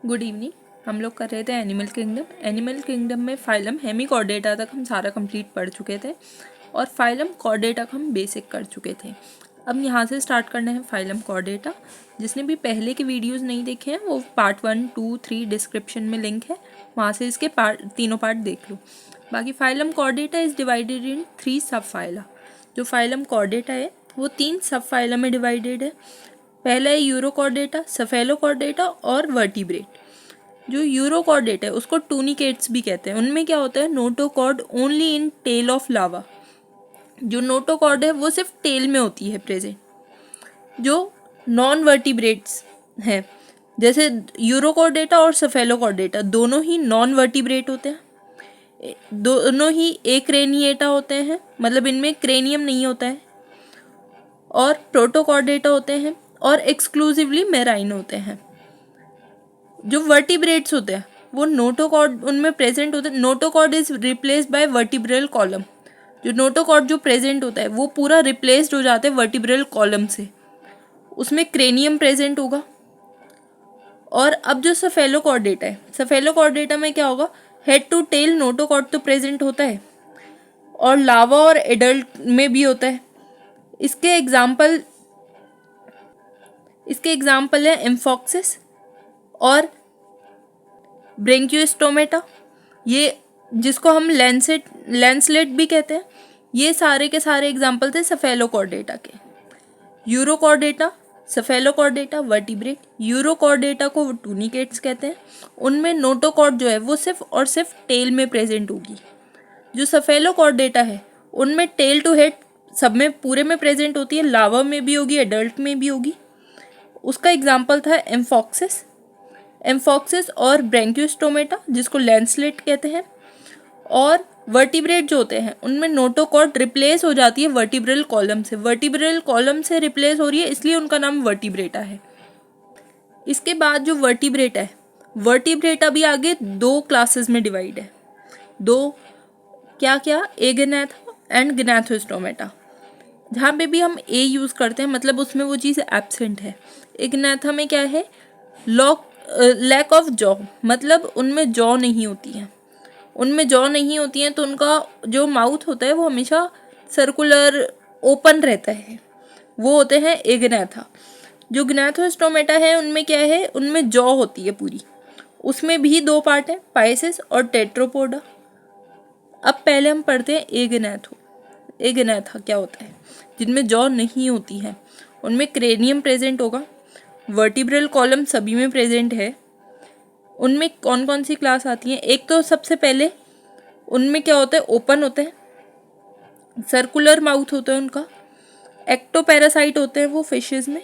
Good evening. हम लोग कर रहे थे एनिमल किंगडम। एनिमल किंगडम में फाइलम हेमिकॉर्डेटा तक हम सारा कंप्लीट पढ़ चुके थे और फाइलम कॉर्डेटा का हम बेसिक कर चुके थे। अब यहाँ से स्टार्ट करना है फाइलम कॉर्डेटा। जिसने भी पहले के वीडियोस नहीं देखे हैं वो पार्ट 1, 2, 3 डिस्क्रिप्शन में लिंक है, वहाँ से इसके तीनों पार्ट देख लो। बाकी phylum Chordata is divided in 3 सब फाइला। जो फाइलम कॉर्डेटा है वो 3 सब फाइला में डिवाइडेड है। पहला है यूरोकॉर्डेटा, सफेलोकॉर्डेटा और वर्टिब्रेट। जो यूरोकॉर्डेट है उसको टूनिकेट्स भी कहते हैं। उनमें क्या होता है, notochord only in tail of larva. जो नोटोकॉर्ड है वो सिर्फ टेल में होती है प्रेजेंट। जो नॉन वर्टिब्रेट्स हैं जैसे यूरोकॉर्डेटा और सफेलोकॉर्डेटा दोनों ही नॉन वर्टिब्रेट होते हैं, दोनों ही एक्रेनिएटा होते हैं, मतलब इनमें क्रेनियम नहीं होता है, और प्रोटोकॉर्डेटा होते हैं और एक्सक्लूसिवली मेराइन होते हैं। जो वर्टिब्रेट्स होते हैं वो नोटोकॉर्ड उनमें प्रेजेंट होते हैं। Notochord is replaced bye vertebral column. जो नोटोकॉर्ड जो प्रेजेंट होता है वो पूरा रिप्लेस्ड हो जाता है वर्टिब्रल कॉलम से, उसमें क्रेनियम प्रेजेंट होगा। और अब जो सफेलोकॉर्डेटा है, सफेलोकॉर्डेटा में क्या होगा, हेड टू टेल नोटोकॉर्ड तो प्रेजेंट होता है और लावा और एडल्ट में भी होता है। इसके एग्जाम्पल है एम्फॉक्सिस और ब्रेंकियोस्टोमेटा, ये जिसको हम लैंसलेट भी कहते हैं। ये सारे के सारे एग्जाम्पल थे सफेलोकॉर्डेटा के। Urochordata, सफेलोकॉर्डेटा vertebrate. यूरोकॉर्डेटा को टूनिकेट्स कहते हैं। उनमें नोटोकॉर्ड जो है वो सिर्फ और सिर्फ टेल में प्रेजेंट होगी। जो सफेलोकॉर्डेटा है उनमें टेल टू हेड सब में पूरे में प्रेजेंट होती है, लावा में भी होगी, एडल्ट में भी होगी। उसका एग्जाम्पल था एम्फॉक्सिस और ब्रेंकियोस्टोमेटा जिसको लैंसलेट कहते हैं। और वर्टिब्रेट जो होते हैं उनमें नोटोकॉर्ड रिप्लेस हो जाती है वर्टिब्रल कॉलम से। वर्टिब्रल कॉलम से रिप्लेस हो रही है इसलिए उनका नाम वर्टिब्रेटा है। इसके बाद जो वर्टिब्रेटा है, वर्टिब्रेटा भी आगे 2 क्लासेस में डिवाइड है। 2 क्या क्या, एगेनाथा एंड ग्नाथोस्टोमेटा। जहाँ पे भी हम ए यूज़ करते हैं मतलब उसमें वो चीज़ एब्सेंट है। एगेनाथा में क्या है, लैक ऑफ जॉ, मतलब उनमें जॉ नहीं होती है। उनमें जॉ नहीं होती हैं तो उनका जो माउथ होता है वो हमेशा सर्कुलर ओपन रहता है, वो होते हैं एगेनाथा। जो ग्नाथोस्टोमेटा है उनमें क्या है, उनमें जॉ होती है पूरी। उसमें भी 2 पार्ट हैं, पाइसेस और टेट्रोपोडा। अब पहले हम पढ़ते हैं एगेनाथा क्या होता है। जिनमें जॉ नहीं होती है उनमें क्रेनियम प्रेजेंट होगा, वर्टिब्रल कॉलम सभी में प्रेजेंट है। उनमें कौन कौन सी क्लास आती हैं, एक तो सबसे पहले उनमें क्या होता है, ओपन होते हैं, सर्कुलर माउथ होता है उनका। एक्टोपैरासाइट होते हैं वो फिशेस में,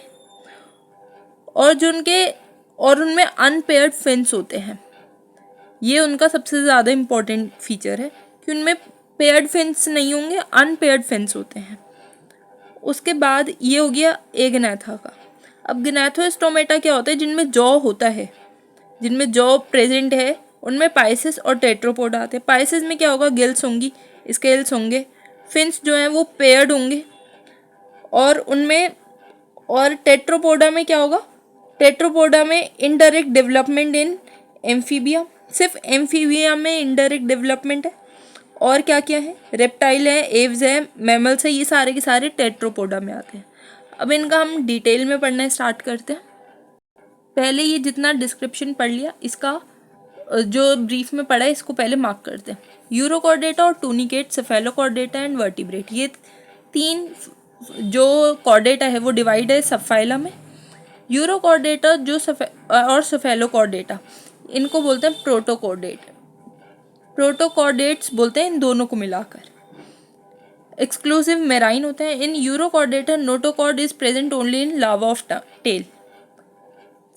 और उनमें अनपेयर्ड फिन्स होते हैं। ये उनका सबसे ज़्यादा इम्पोर्टेंट फीचर है कि उनमें पेयर्ड फिन्स नहीं होंगे, अनपेयर्ड फिन्स होते हैं। उसके बाद ये हो गया एगेनाथा का। अब ग्नाथोस्टोमेटा क्या होता है, जिनमें जॉ होता है, जिनमें जॉ प्रेजेंट है, उनमें पाइसेस और टेट्रोपोड आते हैं। पाइसेस में क्या होगा, गिल्स होंगी, स्केल्स होंगे, फिन्स जो हैं वो पेयर्ड होंगे। और टेट्रोपोडा में क्या होगा, टेट्रोपोडा में इनडायरेक्ट डेवलपमेंट इन एम्फीबिया, सिर्फ एम्फीबिया में इनडायरेक्ट डेवलपमेंट है। और क्या क्या है, रेप्टाइल है, एव्स है, मैमल्स है, ये सारे के सारे टेट्रोपोडा में आते हैं। अब इनका हम डिटेल में पढ़ना स्टार्ट करते हैं। पहले ये जितना डिस्क्रिप्शन पढ़ लिया, इसका जो ब्रीफ में पढ़ा है इसको पहले मार्क करते हैं। यूरोकॉर्डेटा और टूनिकेट, सफेलोकॉर्डेटा एंड वर्टिब्रेट, ये 3 जो कॉर्डेटा है वो डिवाइड है सब फाइला में। यूरोकॉर्डेटा और सफेलोकॉर्डेटा इनको बोलते हैं प्रोटोकॉर्डेट्स बोलते हैं इन दोनों को मिलाकर। एक्सक्लूसिव मेराइन होते हैं। In urochordata notochord is present only in larva of tail,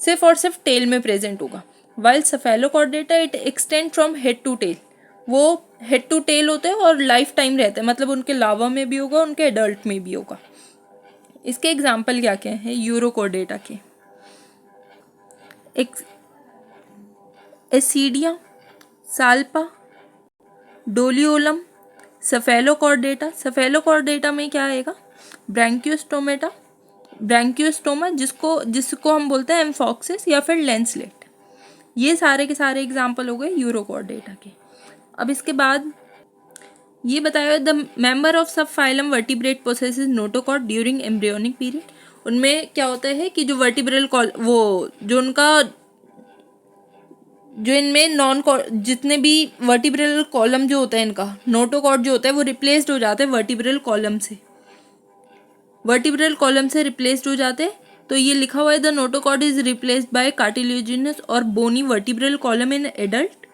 सिर्फ और सिर्फ टेल में प्रेजेंट होगा। While cephalochordata it extend from head to tail, वो हेड टू टेल होते हैं और लाइफ टाइम रहते हैं, मतलब उनके लावा में भी होगा, उनके एडल्ट में भी होगा। इसके एग्जाम्पल क्या क्या हैं यूरोकॉर्डेटा के, एसीडिया, साल्पा, डोलियोलम, सफेलोकॉर्डेटा में क्या आएगा, ब्रैंकियोस्टोमा जिसको हम बोलते हैं एम्फॉक्सिस या फिर लैंसलेट। ये सारे के सारे एग्जाम्पल हो गए यूरोकॉर्डेटा के। अब इसके बाद ये बताया द मेंबर ऑफ सब phylum vertebrate possesses notochord during embryonic period. उनमें क्या होता है कि जो वर्टिब्रल वो जो उनका जो इनमें नॉन जितने भी वर्टिब्रल कॉलम जो होता है इनका नोटोकॉर्ड जो होता है वो रिप्लेस्ड हो जाता है वर्टिब्रल कॉलम से, वर्टिब्रल कॉलम से रिप्लेस्ड हो जाते हैं। तो ये लिखा हुआ है the notochord is replaced by cartilaginous और bony vertebral column in adult.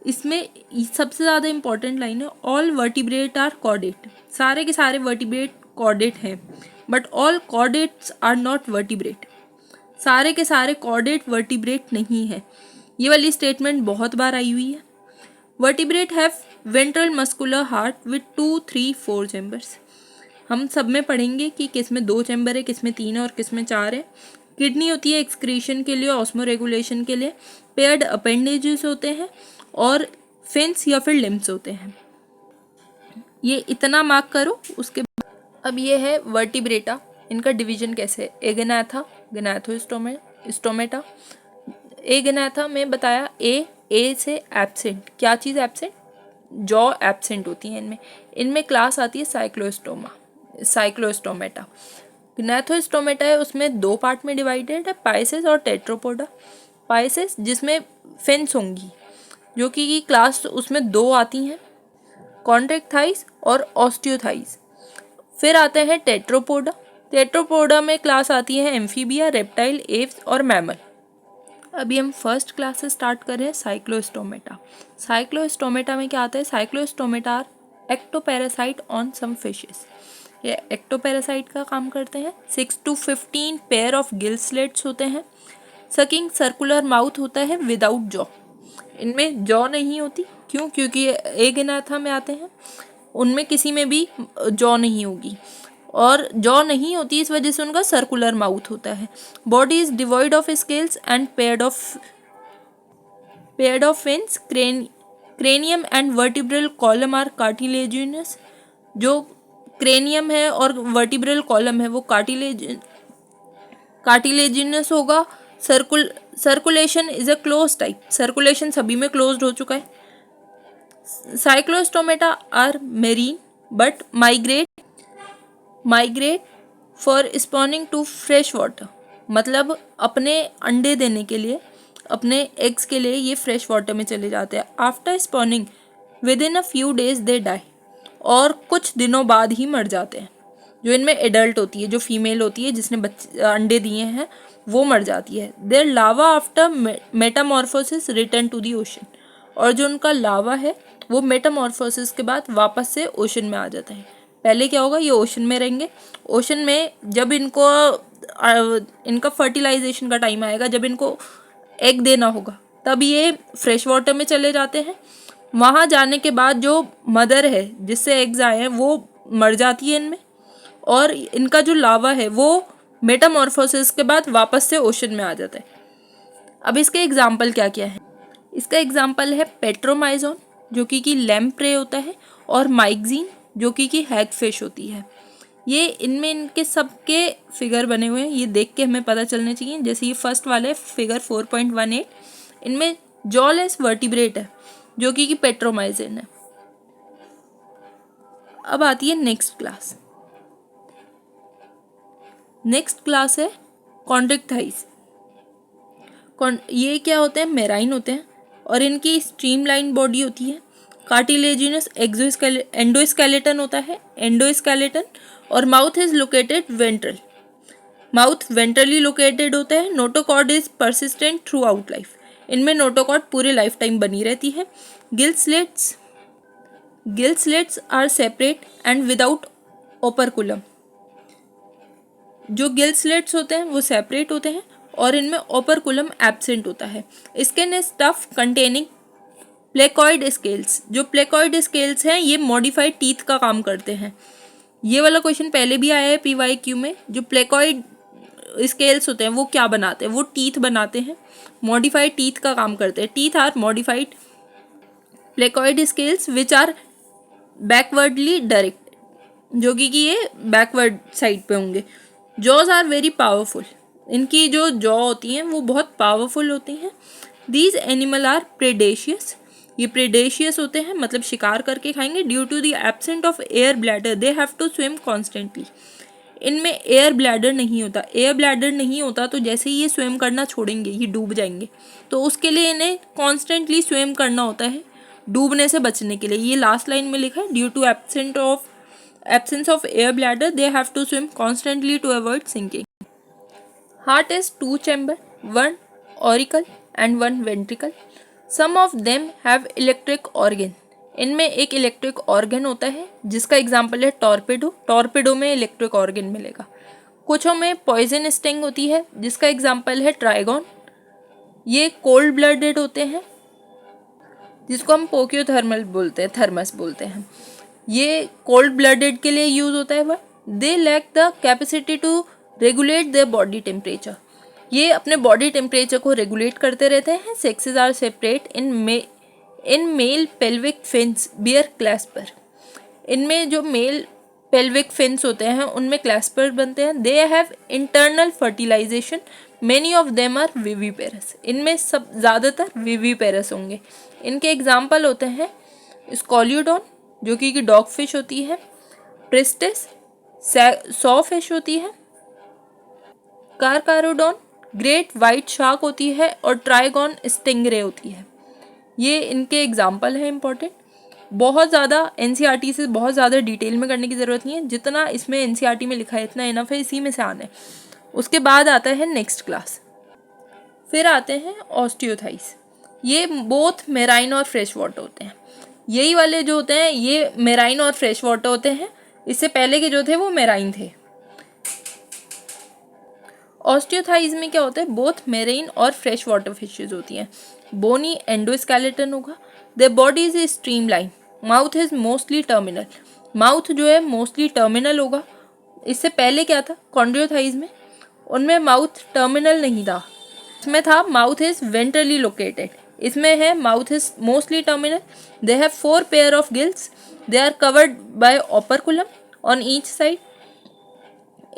इसमें सबसे ज़्यादा इंपॉर्टेंट लाइन है ऑल वर्टिब्रेट आर कॉर्डेट, सारे के सारे वर्टिब्रेट कॉर्डेट हैं, but all chordates are not vertebrate, सारे के सारे कॉर्डेट वर्टिब्रेट नहीं है। ये वाली स्टेटमेंट बहुत बार आई हुई है। Vertebrate have ventral muscular heart with 2, 3, 4 chambers. हम सब में पढ़ेंगे कि किस में 2 चैम्बर है, किस में 3 है और किस में 4 है। किडनी होती है एक्सक्रीशन के लिए, ऑस्मो रेगुलेशन के लिए। पेयर्ड अपेंडेजेस होते हैं और फिन्स या फिर लिम्स होते हैं। ये इतना मार्क करो। उसके बाद अब ये है वर्टिब्रेटा, इनका डिवीजन कैसे है। एगेनाथा, गैनाथोस्टोमेटा। एगेनाथा में बताया ए से एब्सेंट, क्या चीज़ एब्सेंट, जॉ एब्सेंट होती है इनमें। इनमें क्लास आती है साइक्लोस्टोमेटा। ग्नैथोस्टोमेटा है, उसमें 2 पार्ट में डिवाइडेड है, पाइसेस और टेट्रोपोडा। पाइसेस जिसमें फिन्स होंगी, जो कि क्लास उसमें 2 आती हैं, कॉन्ट्रैक्टाइल्स और ऑस्टियोथाइस। फिर आते हैं टेट्रोपोडा। टेट्रोपोडा में क्लास आती है एम्फीबिया, रेप्टाइल, एव्स और मैमल। अभी हम फर्स्ट क्लास से स्टार्ट कर रहे हैं साइक्लोस्टोमेटा। साइक्लोस्टोमेटा में क्या आता है, cyclostomata are ectoparasite on some fishes. ये एक्टोपैरासाइट का काम करते हैं। 6 to 15 pair of gill slits होते हैं। सकिंग सर्कुलर माउथ होता है विदाउट जॉ, इनमें जॉ नहीं होती। क्यों, क्योंकि एगेनाथा में आते हैं, उनमें किसी में भी जॉ नहीं होगी और जॉ नहीं होती, इस वजह से उनका सर्कुलर माउथ होता है। Body is devoid of scales and paired of fins. Cranium and vertebral column are cartilaginous. जो क्रेनियम है और वर्टिब्रल कॉलम है वो कार्टिलेजिनस होगा। Circulation is a close type, circulation सभी में क्लोज्ड हो चुका है। Cyclostomata are marine but migrate for spawning to fresh water. मतलब अपने अंडे देने के लिए, अपने एग्स के लिए ये फ्रेश वाटर में चले जाते हैं। After spawning within a few days they die, और कुछ दिनों बाद ही मर जाते हैं। जो इनमें एडल्ट होती है, जो फीमेल होती है जिसने अंडे दिए हैं, वो मर जाती है। Their larva after metamorphosis return to the ocean. और जो उनका लावा है वो मेटामॉर्फोसिस के बाद वापस से ओशन में आ जाता है। पहले क्या होगा, ये ओशन में रहेंगे। ओशन में जब इनका फर्टिलाइजेशन का टाइम आएगा, जब इनको एग देना होगा, तब ये फ्रेश वाटर में चले जाते हैं। वहाँ जाने के बाद जो मदर है जिससे एग्स आए हैं वो मर जाती है इनमें, और इनका जो लावा है वो मेटामॉर्फोसिस के बाद वापस से ओशन में आ जाता है। अब इसके एग्जाम्पल क्या क्या है। इसका एग्जाम्पल है पेट्रोमाइजोन, जो कि लैम्प्रे होता है, और माइक्जीन, जो कि हैगफिश होती है। ये इनमें इनके सबके फिगर बने हुए हैं, ये देख के हमें पता चलने चाहिए। जैसे ये फर्स्ट वाले फिगर 4.18, इनमें जॉलेस वर्टिब्रेट है, जो कि पेट्रोमाइजन है। अब आती है नेक्स्ट क्लास। नेक्स्ट क्लास है कॉन्ट्रैक्टाइल्स। ये क्या होते हैं, मेराइन होते हैं, और इनकी स्ट्रीमलाइन बॉडी होती है। कार्टिलेजिनस एंडोस्केलेटन होता है, एंडोस्केलेटन, और mouth is located ventral, mouth ventrally located होता है। Notochord is persistent throughout life, इनमें नोटोकॉर्ड पूरे लाइफ टाइम बनी रहती है। Gill slits are separate and without operculum. जो गिल स्लेट्स होते हैं वो सेपरेट होते हैं और इनमें ओपरकुलम एब्सेंट होता है। Skin is tough containing placoid scales. जो प्लेकॉइड स्केल्स हैं ये मॉडिफाइड टीथ का काम करते हैं। ये वाला क्वेश्चन पहले भी आया है PYQ में। जो प्लेकॉइड स्केल्स होते हैं वो क्या बनाते हैं, वो टीथ बनाते हैं, मॉडिफाइड टीथ का काम करते हैं। Teeth are modified placoid scales which are backwardly direct, जो कि ये बैकवर्ड साइड पे होंगे। जॉज आर वेरी पावरफुल, इनकी जो जॉ होती हैं वो बहुत पावरफुल होती हैं। दीज एनिमल आर प्रेडेशियस, ये प्रेडेशियस होते हैं मतलब शिकार करके खाएंगे। Due to the absent of air bladder they have to swim constantly, इनमें एयर ब्लैडर नहीं होता। एयर ब्लैडर नहीं होता तो जैसे ही ये स्विम करना छोड़ेंगे ये डूब जाएंगे, तो उसके लिए इन्हें कॉन्स्टेंटली स्विम करना होता है डूबने से बचने के लिए। ये लास्ट लाइन में लिखा है, due to absence of air bladder they have to swim constantly to avoid sinking. Heart is 2 chamber, 1 auricle and 1 ventricle. Some of them have electric organ. इनमें एक इलेक्ट्रिक ऑर्गन होता है जिसका एग्जाम्पल है torpedo, torpedo में electric organ मिलेगा। कुछों में poison sting होती है जिसका एग्जाम्पल है ट्राइगॉन। ये कोल्ड ब्लडेड होते हैं जिसको हम पोकियोथर्मल बोलते हैं, थर्मस बोलते हैं। ये कोल्ड ब्लडेड के लिए यूज होता है। वह they lack the capacity to regulate their body temperature, ये अपने बॉडी टेम्परेचर को रेगुलेट करते रहते हैं। Sexes are separate in male pelvic fins bear clasper, इनमें जो मेल पेल्विक फिन्स होते हैं उनमें क्लैस्पर बनते हैं। They have internal fertilization, many of them are viviparous, इनमें सब ज़्यादातर विवीपेरस होंगे। इनके एग्जाम्पल होते हैं स्कॉल्यूडॉन जो कि डॉग फिश होती है, प्रिस्टिस सॉ फिश होती है, कारकारोडॉन ग्रेट वाइट शार्क होती है और ट्राइगॉन स्टिंगरे होती है। ये इनके एग्जाम्पल हैं इंपॉर्टेंट। बहुत ज़्यादा एनसीईआरटी से बहुत ज़्यादा डिटेल में करने की ज़रूरत नहीं है, जितना इसमें एनसीईआरटी में लिखा है इतना इनफ है, इसी में से आना है। उसके बाद आता है नेक्स्ट क्लास। फिर आते हैं ऑस्टियोथाइस, ये बोथ मेराइन और फ्रेश वाटर होते हैं। यही वाले जो होते हैं ये मेराइन और फ्रेश वाटर होते हैं, इससे पहले के जो थे वो मेराइन थे। ऑस्टियोथाइज में क्या होता है, बोथ मेराइन और फ्रेश वाटर फिशेज होती हैं। बोनी एंडोस्केलेटन होगा। Their body is streamline, mouth is mostly terminal, mouth जो है मोस्टली टर्मिनल होगा। इससे पहले क्या था कॉन्ड्रियोथाइज में, उनमें माउथ टर्मिनल नहीं था, इसमें था माउथ इज वेंट्रली लोकेटेड। इसमें है mouth is mostly terminal. They have 4 pair of gills, they are covered by operculum on each side.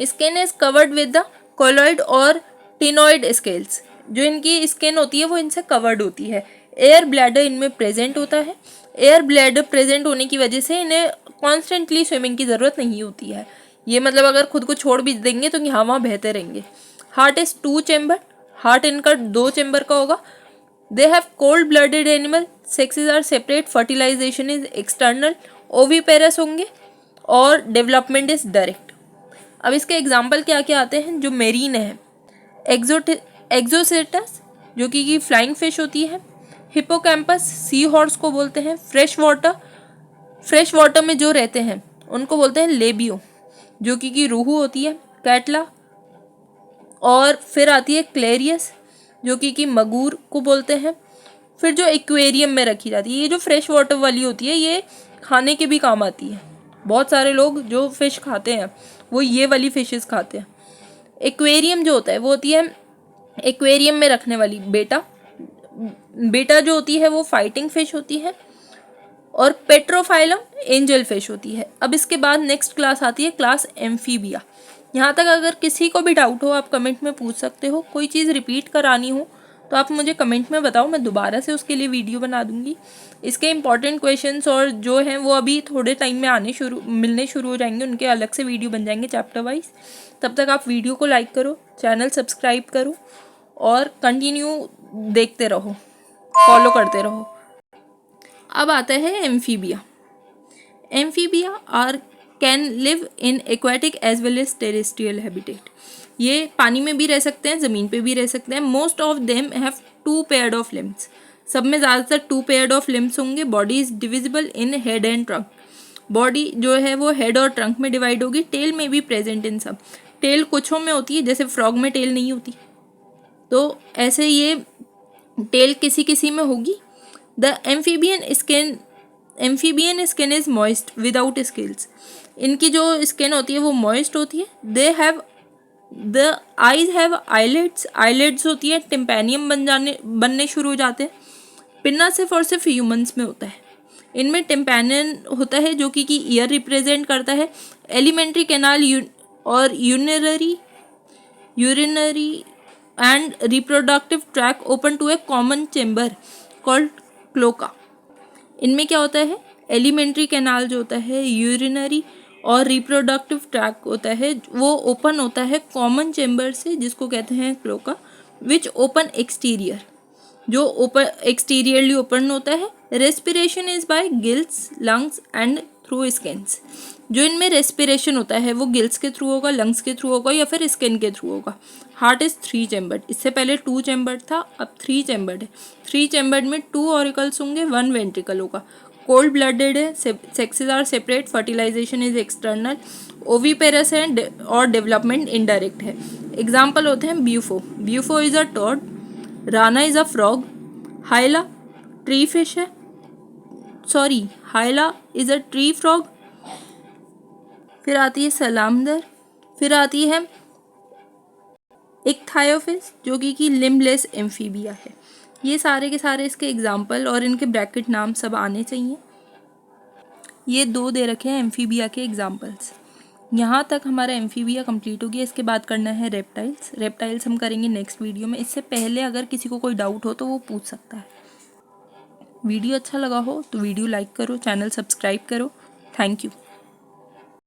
Skin is covered with the cycloid और टिनॉइड स्केल्स, जो इनकी skin होती है वो इनसे कवर्ड होती है। एयर ब्लैडर इनमें प्रेजेंट होता है। एयर ब्लैडर प्रेजेंट होने की वजह से इन्हें कॉन्स्टेंटली स्विमिंग की ज़रूरत नहीं होती है। ये मतलब अगर खुद को छोड़ भी देंगे तो यहाँ वहाँ बहते रहेंगे। हार्ट इज 2 चैम्बर, हार्ट इनका 2 चैम्बर का होगा। They have cold blooded animal, sexes are separate, fertilization is external, oviparous होंगे और डेवलपमेंट इज डायरेक्ट। अब इसके एग्जाम्पल क्या क्या आते हैं जो मेरीन है, एक्सोसेटस जो कि फ्लाइंग फिश होती है, हिपोकैम्पस सी हॉर्स को बोलते हैं। फ्रेश वाटर में जो रहते हैं उनको बोलते हैं लेबियो जो कि रूहू होती है, कैटला। और फिर आती है क्लेरियस जो कि मगूर को बोलते हैं। फिर जो एक्वेरियम में रखी जाती है, ये जो फ्रेश वाटर वाली होती है ये खाने के भी काम आती है। बहुत सारे लोग जो फिश खाते हैं वो ये वाली फिशेस खाते हैं। एक्वेरियम जो होता है वो होती है एक्वेरियम में रखने वाली बेटा जो होती है वो फाइटिंग फिश होती है और पेट्रोफाइलम एंजल फिश होती है। अब इसके बाद नेक्स्ट क्लास आती है क्लास एम्फीबिया। यहाँ तक अगर किसी को भी डाउट हो आप कमेंट में पूछ सकते हो, कोई चीज़ रिपीट करानी हो तो आप मुझे कमेंट में बताओ, मैं दोबारा से उसके लिए वीडियो बना दूँगी। इसके इंपॉर्टेंट क्वेश्चंस और जो हैं वो अभी थोड़े टाइम में मिलने शुरू हो जाएंगे, उनके अलग से वीडियो बन जाएंगे चैप्टर वाइज। तब तक आप वीडियो को लाइक करो, चैनल सब्सक्राइब करो और कंटिन्यू देखते रहो, फॉलो करते रहो। अब आता है amphibia. Amphibia are can live in aquatic as well as terrestrial habitat, ये पानी में भी रह सकते हैं, ज़मीन पे भी रह सकते हैं। Most of them have 2 paired of limbs, सब में ज़्यादातर 2 पेयर्ड ऑफ लिम्स होंगे। Body is divisible in head and trunk, body जो है वो हेड और ट्रंक में डिवाइड होगी। टेल में भी प्रेजेंट इन सब, टेल कुछों में होती है, जैसे फ्रॉग में टेल नहीं होती, तो ऐसे ये टेल किसी किसी में होगी। The amphibian skin is moist without scales, इनकी जो स्किन होती है वो मॉइस्ट होती है। The eyes have eyelids, eyelids होती है, टिम्पैनियम बनने शुरू हो जाते हैं। पिन्ना सिर्फ और सिर्फ ह्यूमंस में होता है, इनमें टिम्पैनियन होता है जो कि ईयर रिप्रेजेंट करता है। एलिमेंट्री कैनाल और urinary and reproductive tract open to a common chamber called cloaca. इनमें क्या होता है, एलिमेंट्री कैनाल जो होता है, यूरिनरी और रिप्रोडक्टिव ट्रैक होता है, वो ओपन होता है कॉमन चेम्बर से, जिसको कहते हैं क्लोका, विच ओपन एक्सटीरियर, जो ओपन एक्सटीरियरली ओपन होता है. Respiration is by gills, lungs and through skins. जो इनमें रेस्पिरेशन होता है वो गिल्स के थ्रू होगा, लंग्स के थ्रू होगा या फिर स्किन के थ्रू होगा. Heart is 3 chambered. इससे पहले 2 चैम्बर्ड था, अब 3 चैम्बर्ड है. 3 चैम्बर्ड में 2 ऑरिकल्स होंगे, 1 वेंट्रिकल होगा. कोल्ड ब्लडेड है, sexes are separate, fertilization is external, oviparous है और डेवलपमेंट इनडायरेक्ट है. एग्जाम्पल होते हैं Bufo. Bufo is a toad, Rana is a frog, Hyla tree fish है, sorry Hyla is a tree frog. फिर आती है सलामंदर. फिर आती है इक्थायोफिस जो कि लिम्बलेस एम्फीबिया है. ये सारे के सारे इसके एग्जाम्पल और इनके ब्रैकेट नाम सब आने चाहिए. ये 2 दे रखे हैं एम्फीबिया के एग्जाम्पल्स. यहाँ तक हमारा एम्फीबिया कंप्लीट हो गया. इसके बाद करना है रेप्टाइल्स. रेप्टाइल्स हम करेंगे नेक्स्ट वीडियो में. इससे पहले अगर किसी को कोई डाउट हो तो वो पूछ सकता है. वीडियो अच्छा लगा हो तो वीडियो लाइक करो, चैनल सब्सक्राइब करो. Thank you.